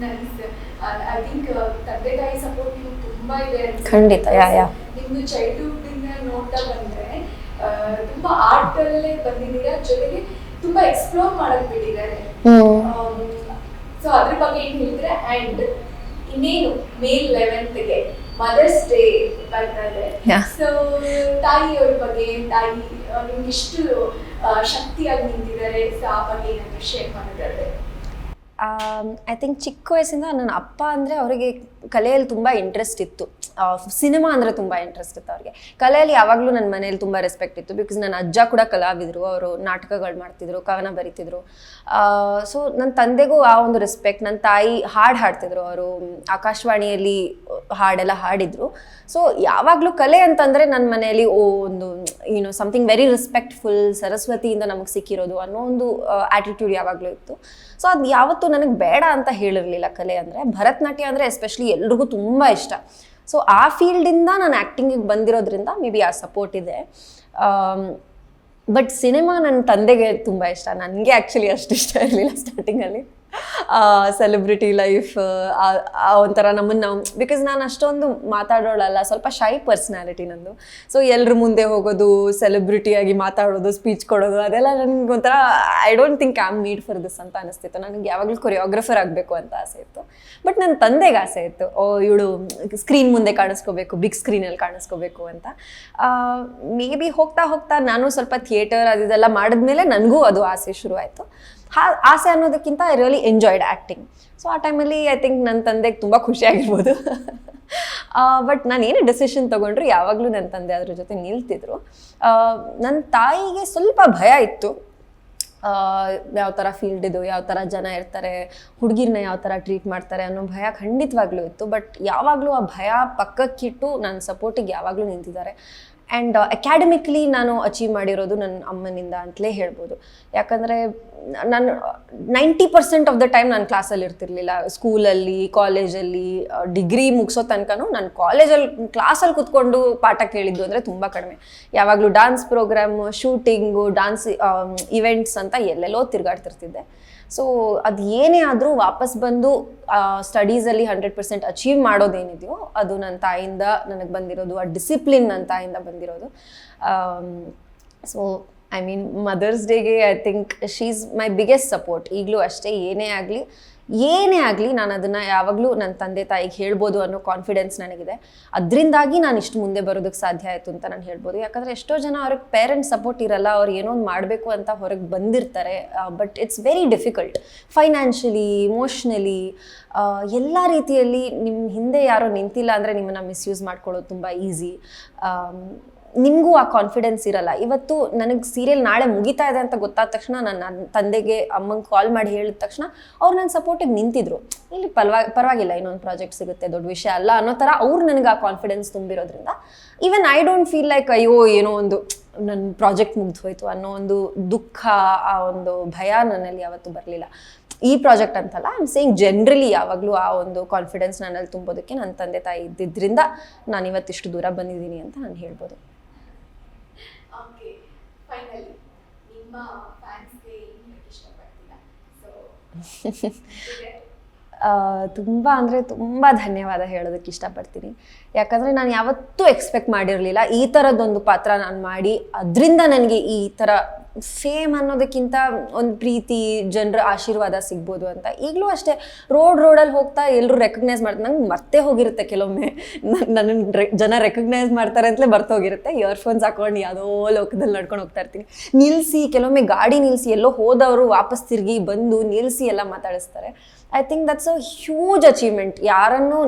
Nice. I think ತಂದೆ ತಾಯಿ support ನೀವು ತುಂಬಾ ಇದೆ ಖಂಡಿತ. ನಿಮ್ದು ಚೈಲ್ಡ್ಹುಡ್ ಇಂದ ನೋಡ್ತಾ ಬಂದ್ರೆ ತುಂಬಾ ಆರ್ಟ್ ಅಲ್ಲೇ ಬಂದಿದ್ದೀರಾ, ಜೊತೆಗೆ ತುಂಬಾ ಎಕ್ಸ್ಪ್ಲೋರ್ ಮಾಡಕ್ ಬಿಟ್ಟಿದ್ದಾರೆ. ಸೊ ಅದ್ರ ಬಗ್ಗೆ ಏನ್ ಹೇಳಿದ್ರೆ, ಅಂಡ್ ಇನ್ನೇನು ಮೇ 11th ಮದರ್ಸ್ ಡೇ ಬರ್ತಾ ಇದೆ. ಸೊ ತಾಯಿಯವ್ರ ಬಗ್ಗೆ, ತಾಯಿ ನಿಮ್ಗೆ ಇಷ್ಟು ಶಕ್ತಿಯಾಗಿ ನಿಂತಿದ್ದಾರೆ, ಸೊ ಆ ಬಗ್ಗೆ ಏನಾದ್ರು ಶೇರ್ ಮಾಡೋದಾದ್ರೆ. ಐ ಥಿಂಕ್ ಚಿಕ್ಕ ವಯಸ್ಸಿಂದ ನನ್ನ ಅಪ್ಪ ಅಂದರೆ ಅವರಿಗೆ ಕಲೆಯಲ್ಲಿ ತುಂಬ ಇಂಟ್ರೆಸ್ಟ್ ಇತ್ತು. ಸಿನಿಮಾ ಅಂದರೆ ತುಂಬ ಇಂಟ್ರೆಸ್ಟ್ ಇತ್ತು ಅವ್ರಿಗೆ. ಕಲೆಯಲ್ಲಿ ಯಾವಾಗಲೂ ನನ್ನ ಮನೇಲಿ ತುಂಬ ರೆಸ್ಪೆಕ್ಟ್ ಇತ್ತು. ಬಿಕಾಸ್ ನನ್ನ ಅಜ್ಜ ಕೂಡ ಕಲಾವಿದರು, ಅವರು ನಾಟಕಗಳು ಮಾಡ್ತಿದ್ರು, ಕವನ ಬರೀತಿದ್ರು. ಸೊ ನನ್ನ ತಂದೆಗೂ ಆ ಒಂದು ರೆಸ್ಪೆಕ್ಟ್. ನನ್ನ ತಾಯಿ ಹಾಡು ಹಾಡ್ತಿದ್ರು, ಅವರು ಆಕಾಶವಾಣಿಯಲ್ಲಿ ಹಾಡೆಲ್ಲ ಹಾಡಿದರು. ಸೊ ಯಾವಾಗಲೂ ಕಲೆ ಅಂತಂದರೆ ನನ್ನ ಮನೆಯಲ್ಲಿ ಒಂದು ಸಮಥಿಂಗ್ ವೆರಿ ರೆಸ್ಪೆಕ್ಟ್ಫುಲ್, ಸರಸ್ವತಿಯಿಂದ ನಮಗೆ ಸಿಕ್ಕಿರೋದು ಅನ್ನೋ ಒಂದು ಆ್ಯಟಿಟ್ಯೂಡ್ ಯಾವಾಗಲೂ ಇತ್ತು. ಸೊ ಅದು ಯಾವತ್ತೂ ನನಗೆ ಬೇಡ ಅಂತ ಹೇಳಿರಲಿಲ್ಲ. ಕಲೆ ಅಂದರೆ ಭರತನಾಟ್ಯ ಅಂದರೆ ಎಸ್ಪೆಷಲಿ ಎಲ್ರಿಗೂ ತುಂಬ ಇಷ್ಟ. ಸೊ ಆ ಫೀಲ್ಡಿಂದ ನಾನು ಆ್ಯಕ್ಟಿಂಗಿಗೆ ಬಂದಿರೋದ್ರಿಂದ ಮೇ ಬಿ ಆ ಸಪೋರ್ಟ್ ಇದೆ. ಬಟ್ ಸಿನಿಮಾ ನನ್ನ ತಂದೆಗೆ ತುಂಬ ಇಷ್ಟ. ನನಗೆ ಆ್ಯಕ್ಚುಲಿ ಅಷ್ಟು ಇಷ್ಟ ಇರಲಿಲ್ಲ ಸ್ಟಾರ್ಟಿಂಗಲ್ಲಿ. ಸೆಲೆಬ್ರಿಟಿ ಲೈಫ್ ಒಂಥರ ನಮ್ಮನ್ನು, ಬಿಕಾಸ್ ನಾನು ಅಷ್ಟೊಂದು ಮಾತಾಡೋಳಲ್ಲ, ಸ್ವಲ್ಪ ಶೈ ಪರ್ಸ್ನಾಲಿಟಿ ನಂದು. ಸೊ ಎಲ್ಲರ ಮುಂದೆ ಹೋಗೋದು, ಸೆಲೆಬ್ರಿಟಿಯಾಗಿ ಮಾತಾಡೋದು, ಸ್ಪೀಚ್ ಕೊಡೋದು, ಅದೆಲ್ಲ ನನಗೆ ಒಂಥರ I don't think I am made for this ಅಂತ ಅನಿಸ್ತಿತ್ತು. ನನಗೆ ಯಾವಾಗಲೂ ಕೊರಿಯೋಗ್ರಫರ್ ಆಗಬೇಕು ಅಂತ ಆಸೆ ಇತ್ತು. ಬಟ್ ನನ್ನ ತಂದೆಗೆ ಆಸೆ ಇತ್ತು, ಇವಳು ಸ್ಕ್ರೀನ್ ಮುಂದೆ ಕಾಣಿಸ್ಕೋಬೇಕು, ಬಿಗ್ ಸ್ಕ್ರೀನಲ್ಲಿ ಕಾಣಿಸ್ಕೋಬೇಕು ಅಂತ. ಮೇ ಬಿ ಹೋಗ್ತಾ ಹೋಗ್ತಾ ನಾನು ಸ್ವಲ್ಪ ಥಿಯೇಟರ್ ಅದೆಲ್ಲ ಮಾಡಿದ್ಮೇಲೆ ನನಗೂ ಅದು ಆಸೆ ಶುರುವಾಯಿತು. ಆಸೆ ಅನ್ನೋದಕ್ಕಿಂತ I really enjoyed acting. So ಆ ಟೈಮಲ್ಲಿ ಐ ಥಿಂಕ್ ನನ್ನ ತಂದೆಗೆ ತುಂಬ ಖುಷಿಯಾಗಿರ್ಬೋದು. ಬಟ್ ನಾನು ಏನೇ ಡೆಸಿಷನ್ ತೊಗೊಂಡ್ರು ಯಾವಾಗಲೂ ನನ್ನ ತಂದೆ ಅದ್ರ ಜೊತೆ ನಿಲ್ತಿದ್ರು. ನನ್ನ ತಾಯಿಗೆ ಸ್ವಲ್ಪ ಭಯ ಇತ್ತು, ಯಾವ ಥರ ಫೀಲ್ಡ್ ಇದು, ಯಾವ ಥರ ಜನ ಇರ್ತಾರೆ, ಹುಡುಗಿರನ್ನ ಯಾವ ಥರ ಟ್ರೀಟ್ ಮಾಡ್ತಾರೆ ಅನ್ನೋ ಭಯ ಖಂಡಿತವಾಗ್ಲೂ ಇತ್ತು. ಬಟ್ ಯಾವಾಗಲೂ ಆ ಭಯ ಪಕ್ಕಕ್ಕಿಟ್ಟು ನನ್ನ ಸಪೋರ್ಟಿಗೆ ಯಾವಾಗಲೂ ನಿಂತಿದ್ದಾರೆ. ಆ್ಯಂಡ್ ಅಕಾಡೆಮಿಕ್ಲಿ ನಾನು ಅಚೀವ್ ಮಾಡಿರೋದು ನನ್ನ ಅಮ್ಮನಿಂದ ಅಂತಲೇ ಹೇಳ್ಬೋದು. ಯಾಕಂದರೆ ನಾನು 90% ಆಫ್ ದ ಟೈಮ್ ನಾನು ಕ್ಲಾಸಲ್ಲಿ ಇರ್ತಿರ್ಲಿಲ್ಲ. ಸ್ಕೂಲಲ್ಲಿ, ಕಾಲೇಜಲ್ಲಿ, ಡಿಗ್ರಿ ಮುಗಿಸೋ ತನಕನೂ ನಾನು ಕ್ಲಾಸಲ್ಲಿ ಕೂತ್ಕೊಂಡು ಪಾಠ ಕೇಳಿದ್ದು ಅಂದರೆ ತುಂಬ ಕಡಿಮೆ. ಯಾವಾಗಲೂ dance programme, shooting, dance events ಅಂತ ಎಲ್ಲೆಲ್ಲೋ ತಿರುಗಾಡ್ತಿರ್ತಿದ್ದೆ. ಸೊ ಅದು ಏನೇ ಆದರೂ ವಾಪಸ್ ಬಂದು ಸ್ಟಡೀಸಲ್ಲಿ 100% ಅಚೀವ್ ಮಾಡೋದೇನಿದೆಯೋ ಅದು ನನ್ನ ತಾಯಿಯಿಂದ ನನಗೆ ಬಂದಿರೋದು, ಆ ಡಿಸಿಪ್ಲಿನ್ ನನ್ನ ತಾಯಿಯಿಂದ ಬಂದಿರೋದು. ಸೊ ಐ ಮೀನ್ ಮದರ್ಸ್ ಡೇಗೆ I think she is my biggest support. ಈಗಲೂ ಅಷ್ಟೇ, ಏನೇ ಆಗಲಿ ನಾನು ಅದನ್ನು ಯಾವಾಗಲೂ ನನ್ನ ತಂದೆ ತಾಯಿಗೆ ಹೇಳ್ಬೋದು ಅನ್ನೋ ಕಾನ್ಫಿಡೆನ್ಸ್ ನನಗಿದೆ. ಅದರಿಂದಾಗಿ ನಾನು ಇಷ್ಟು ಮುಂದೆ ಬರೋದಕ್ಕೆ ಸಾಧ್ಯ ಆಯಿತು ಅಂತ ನಾನು ಹೇಳ್ಬೋದು. ಯಾಕಂದರೆ ಎಷ್ಟೋ ಜನ ಅವ್ರಿಗೆ ಪೇರೆಂಟ್ಸ್ ಸಪೋರ್ಟ್ ಇರಲ್ಲ, ಅವ್ರು ಏನೋ ಒಂದು ಮಾಡಬೇಕು ಅಂತ ಹೊರಗೆ ಬಂದಿರ್ತಾರೆ. But it's very difficult financially, emotionally, ಎಲ್ಲ ರೀತಿಯಲ್ಲಿ ನಿಮ್ಮ ಹಿಂದೆ ಯಾರೋ ನಿಂತಿಲ್ಲ ಅಂದರೆ ನಿಮ್ಮನ್ನು ಮಿಸ್ಯೂಸ್ ಮಾಡ್ಕೊಳ್ಳೋದು ತುಂಬ ಈಸಿ. ನಿಮಗೂ ಆ ಕಾನ್ಫಿಡೆನ್ಸ್ ಇರಲ್ಲ. ಇವತ್ತು ನನಗೆ ಸೀರಿಯಲ್ ನಾಳೆ ಮುಗಿತಾ ಇದೆ ಅಂತ ಗೊತ್ತಾದ ತಕ್ಷಣ ನನ್ನ ತಂದೆಗೆ ಅಮ್ಮಂಗೆ ಕಾಲ್ ಮಾಡಿ ಹೇಳಿದ ತಕ್ಷಣ ಅವ್ರು ನನ್ನ ಸಪೋರ್ಟಿಗೆ ನಿಂತಿದ್ರು. ಇಲ್ಲಿ ಪರವಾಗಿಲ್ಲ, ಇನ್ನೊಂದು ಪ್ರಾಜೆಕ್ಟ್ ಸಿಗುತ್ತೆ, ದೊಡ್ಡ ವಿಷಯ ಅಲ್ಲ ಅನ್ನೋ ಥರ ಅವ್ರು ನನಗೆ ಆ ಕಾನ್ಫಿಡೆನ್ಸ್ ತುಂಬಿರೋದ್ರಿಂದ even I don't feel like ಅಯ್ಯೋ ಏನೋ ಒಂದು ನನ್ನ ಪ್ರಾಜೆಕ್ಟ್ ಮುಗ್ದು ಹೋಯ್ತು ಅನ್ನೋ ಒಂದು ದುಃಖ, ಆ ಒಂದು ಭಯ ನನ್ನಲ್ಲಿ ಯಾವತ್ತೂ ಬರಲಿಲ್ಲ. ಈ ಪ್ರಾಜೆಕ್ಟ್ ಅಂತಲ್ಲ, ಐ ಆಮ್ ಸೇಯಿಂಗ್ ಜನರಲಿ ಯಾವಾಗಲೂ ಆ ಒಂದು ಕಾನ್ಫಿಡೆನ್ಸ್ ನನ್ನಲ್ಲಿ ತುಂಬೋದಕ್ಕೆ ನನ್ನ ತಂದೆ ತಾಯಿ ಇದ್ದಿದ್ದರಿಂದ ನಾನು ಇವತ್ತಿಷ್ಟು ದೂರ ಬಂದಿದ್ದೀನಿ ಅಂತ ನಾನು ಹೇಳ್ಬೋದು. ಫೈನಲಿ ನಿಮ್ಮ ಫ್ಯಾನ್ಸ್ಗೆ ಏನು ಇಷ್ಟಪಡ್ತೀರಾ? ತುಂಬ ಅಂದರೆ ತುಂಬ ಧನ್ಯವಾದ ಹೇಳೋದಕ್ಕೆ ಇಷ್ಟಪಡ್ತೀನಿ. ಯಾಕಂದರೆ ನಾನು ಯಾವತ್ತೂ ಎಕ್ಸ್ಪೆಕ್ಟ್ ಮಾಡಿರಲಿಲ್ಲ ಈ ಥರದ್ದೊಂದು ಪಾತ್ರ ನಾನು ಮಾಡಿ ಅದರಿಂದ ನನಗೆ ಈ ಥರ ಫೇಮ್ ಅನ್ನೋದಕ್ಕಿಂತ ಒಂದು ಪ್ರೀತಿ, ಜನರ ಆಶೀರ್ವಾದ ಸಿಗ್ಬೋದು ಅಂತ. ಈಗಲೂ ಅಷ್ಟೇ, ರೋಡಲ್ಲಿ ಹೋಗ್ತಾ ಎಲ್ಲರೂ ರೆಕಗ್ನೈಸ್ ಮಾಡ್ತಾರೆ. ನಂಗೆ ಮರ್ತೇ ಹೋಗಿರುತ್ತೆ ಕೆಲವೊಮ್ಮೆ, ನನ್ನನ್ನು ಜನ ರೆಕಗ್ನೈಸ್ ಮಾಡ್ತಾರೆ ಅಂತಲೇ ಬರ್ತೋಗಿರುತ್ತೆ. ಇಯರ್ಫೋನ್ಸ್ ಹಾಕೊಂಡು ಯಾವುದೋ ಲೋಕದಲ್ಲಿ ನಡ್ಕೊಂಡು ಹೋಗ್ತಾ ಇರ್ತೀನಿ. ಕೆಲವೊಮ್ಮೆ ಗಾಡಿ ನಿಲ್ಲಿಸಿ ಎಲ್ಲೋ ಹೋದವರು ವಾಪಸ್ ತಿರುಗಿ ಬಂದು ನಿಲ್ಲಿಸಿ ಎಲ್ಲ ಮಾತಾಡಿಸ್ತಾರೆ. I think that's a huge achievement. ಯಾರನ್ನೂ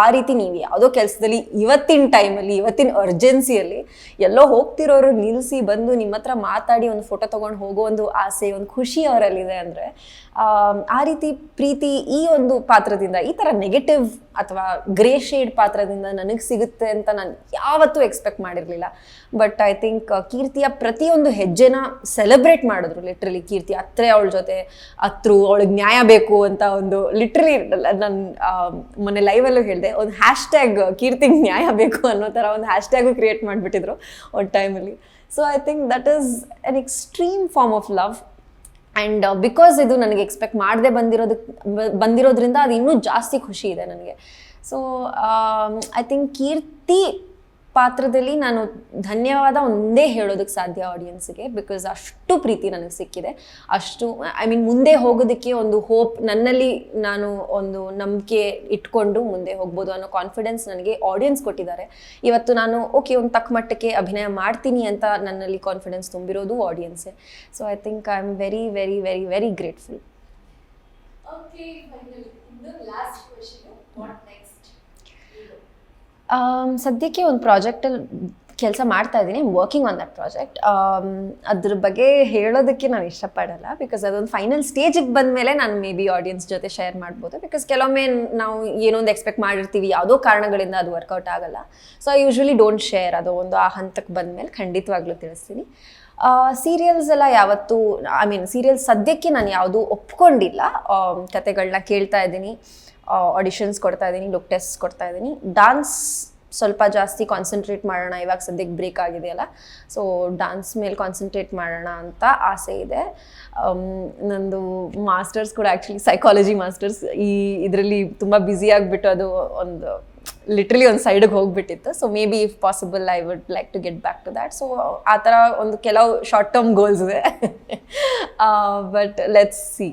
ಆ ರೀತಿ ನೀವು ಯಾವುದೋ ಕೆಲಸದಲ್ಲಿ ಇವತ್ತಿನ ಟೈಮಲ್ಲಿ, ಇವತ್ತಿನ ಅರ್ಜೆನ್ಸಿಯಲ್ಲಿ ಎಲ್ಲೋ ಹೋಗ್ತಿರೋರು ನಿಲ್ಲಿಸಿ ಬಂದು ನಿಮ್ಮ ಹತ್ರ ಮಾತಾಡಿ ಒಂದು ಫೋಟೋ ತೊಗೊಂಡು ಹೋಗೋ ಒಂದು ಆಸೆ, ಒಂದು ಖುಷಿ ಅವರಲ್ಲಿದೆ ಅಂದರೆ ಆ ರೀತಿ ಪ್ರೀತಿ ಈ ಒಂದು ಪಾತ್ರದಿಂದ, ಈ ಥರ ನೆಗೆಟಿವ್ ಅಥವಾ ಗ್ರೇ ಶೇಡ್ ಪಾತ್ರದಿಂದ ನನಗೆ ಸಿಗುತ್ತೆ ಅಂತ ನಾನು ಯಾವತ್ತೂ ಎಕ್ಸ್ಪೆಕ್ಟ್ ಮಾಡಿರಲಿಲ್ಲ. ಬಟ್ ಐ ಥಿಂಕ್ ಕೀರ್ತಿಯ ಪ್ರತಿಯೊಂದು ಹೆಜ್ಜೆನ ಸೆಲೆಬ್ರೇಟ್ ಮಾಡಿದ್ರು. ಲಿಟ್ರಲಿ ಕೀರ್ತಿ ಅವಳ ಜೊತೆ ಅವಳಿಗೆ ನ್ಯಾಯ ಬೇಕು ಅಂತ ಒಂದು ಲಿಟ್ರಲಿ ನಾನು ಮೊನ್ನೆ ಲೈವಲ್ಲೂ ಹೇಳಿದೆ, ಒಂದು ಹ್ಯಾಶ್ಟ್ಯಾಗ್ ಕೀರ್ತಿಗೆ ನ್ಯಾಯ ಬೇಕು ಅನ್ನೋ ಥರ ಒಂದು ಹ್ಯಾಶ್ಟ್ಯಾಗು ಕ್ರಿಯೇಟ್ ಮಾಡಿಬಿಟ್ಟಿದ್ರು ಒಂದು ಟೈಮಲ್ಲಿ. So I think that is an extreme form of love. And because ಇದು ನನಗೆ ಎಕ್ಸ್ಪೆಕ್ಟ್ ಮಾಡದೆ ಬಂದಿರೋದ್ರಿಂದ ಅದು ಇನ್ನೂ ಜಾಸ್ತಿ ಖುಷಿ ಇದೆ ನನಗೆ. ಸೊ ಐ ಥಿಂಕ್ ಕೀರ್ತಿ ಪಾತ್ರದಲ್ಲಿ ನಾನು ಧನ್ಯವಾದ ಒಂದೇ ಹೇಳೋದಕ್ಕೆ ಸಾಧ್ಯ ಆಡಿಯನ್ಸ್ಗೆ, ಬಿಕಾಸ್ ಅಷ್ಟು ಪ್ರೀತಿ ನನಗೆ ಸಿಕ್ಕಿದೆ. ಅಷ್ಟು ಐ ಮೀನ್ ಮುಂದೆ ಹೋಗೋದಕ್ಕೆ ಒಂದು ಹೋಪ್ ನನ್ನಲ್ಲಿ, ನಾನು ಒಂದು ನಂಬಿಕೆ ಇಟ್ಕೊಂಡು ಮುಂದೆ ಹೋಗ್ಬೋದು ಅನ್ನೋ ಕಾನ್ಫಿಡೆನ್ಸ್ ನನಗೆ ಆಡಿಯನ್ಸ್ ಕೊಟ್ಟಿದ್ದಾರೆ. ಇವತ್ತು ನಾನು ಓಕೆ ಒಂದು ತಕ್ಕ ಮಟ್ಟಕ್ಕೆ ಅಭಿನಯ ಮಾಡ್ತೀನಿ ಅಂತ ನನ್ನಲ್ಲಿ ಕಾನ್ಫಿಡೆನ್ಸ್ ತುಂಬಿರೋದು ಆಡಿಯನ್ಸೇ. So I think I am very very very very grateful. Okay, final last question, what next? ಸದ್ಯಕ್ಕೆ ಒಂದು ಪ್ರಾಜೆಕ್ಟಲ್ಲಿ ಕೆಲಸ ಮಾಡ್ತಾ ಇದ್ದೀನಿ, ವರ್ಕಿಂಗ್ ಆನ್ ದಟ್ ಪ್ರಾಜೆಕ್ಟ್. ಅದ್ರ ಬಗ್ಗೆ ಹೇಳೋದಕ್ಕೆ ನಾನು ಇಷ್ಟಪಡಲ್ಲ, ಬಿಕಾಸ್ ಅದೊಂದು ಫೈನಲ್ ಸ್ಟೇಜಿಗೆ ಬಂದಮೇಲೆ ನಾನು ಮೇ ಬಿ ಆಡಿಯನ್ಸ್ ಜೊತೆ ಶೇರ್ ಮಾಡ್ಬೋದು. ಬಿಕಾಸ್ ಕೆಲವೊಮ್ಮೆ ನಾವು ಏನೊಂದು ಎಕ್ಸ್ಪೆಕ್ಟ್ ಮಾಡಿರ್ತೀವಿ, ಯಾವುದೋ ಕಾರಣಗಳಿಂದ ಅದು ವರ್ಕೌಟ್ ಆಗಲ್ಲ. So I usually don't share. ಅದು ಒಂದು ಆ ಹಂತಕ್ಕೆ ಬಂದಮೇಲೆ ಖಂಡಿತವಾಗ್ಲೂ ತಿಳಿಸ್ತೀನಿ. ಸೀರಿಯಲ್ಸ್ ಎಲ್ಲ ಯಾವತ್ತೂ ಐ ಮೀನ್ ಸೀರಿಯಲ್ಸ್ ಸದ್ಯಕ್ಕೆ ನಾನು ಯಾವುದೂ ಒಪ್ಕೊಂಡಿಲ್ಲ. ಕತೆಗಳನ್ನ ಕೇಳ್ತಾ ಇದ್ದೀನಿ, ಆಡಿಷನ್ಸ್ ಕೊಡ್ತಾ ಇದ್ದೀನಿ, ಲುಕ್ ಟೆಸ್ಟ್ ಕೊಡ್ತಾ ಇದ್ದೀನಿ. ಡಾನ್ಸ್ ಸ್ವಲ್ಪ ಜಾಸ್ತಿ ಕಾನ್ಸಂಟ್ರೇಟ್ ಮಾಡೋಣ, ಇವಾಗ ಸದ್ಯಕ್ಕೆ ಬ್ರೇಕ್ ಆಗಿದೆಯಲ್ಲ, ಸೊ ಡಾನ್ಸ್ ಮೇಲೆ ಕಾನ್ಸಂಟ್ರೇಟ್ ಮಾಡೋಣ ಅಂತ ಆಸೆ ಇದೆ. ನಂದು ಮಾಸ್ಟರ್ಸ್ ಕೂಡ ಆ್ಯಕ್ಚುಲಿ ಸೈಕಾಲಜಿ ಮಾಸ್ಟರ್ಸ್ ಇದರಲ್ಲಿ ತುಂಬ ಬ್ಯುಸಿ ಆಗಿಬಿಟ್ಟು ಅದು ಒಂದು ಲಿಟ್ರಲಿ ಒಂದು ಸೈಡಿಗೆ ಹೋಗ್ಬಿಟ್ಟಿತ್ತು. So maybe if possible I would like to get back to that. So ಆ ಥರ ಒಂದು ಕೆಲವು ಶಾರ್ಟ್ ಟರ್ಮ್ ಗೋಲ್ಸ್ ಇದೆ, ಬಟ್ ಲೆಟ್ಸ್ ಸಿ.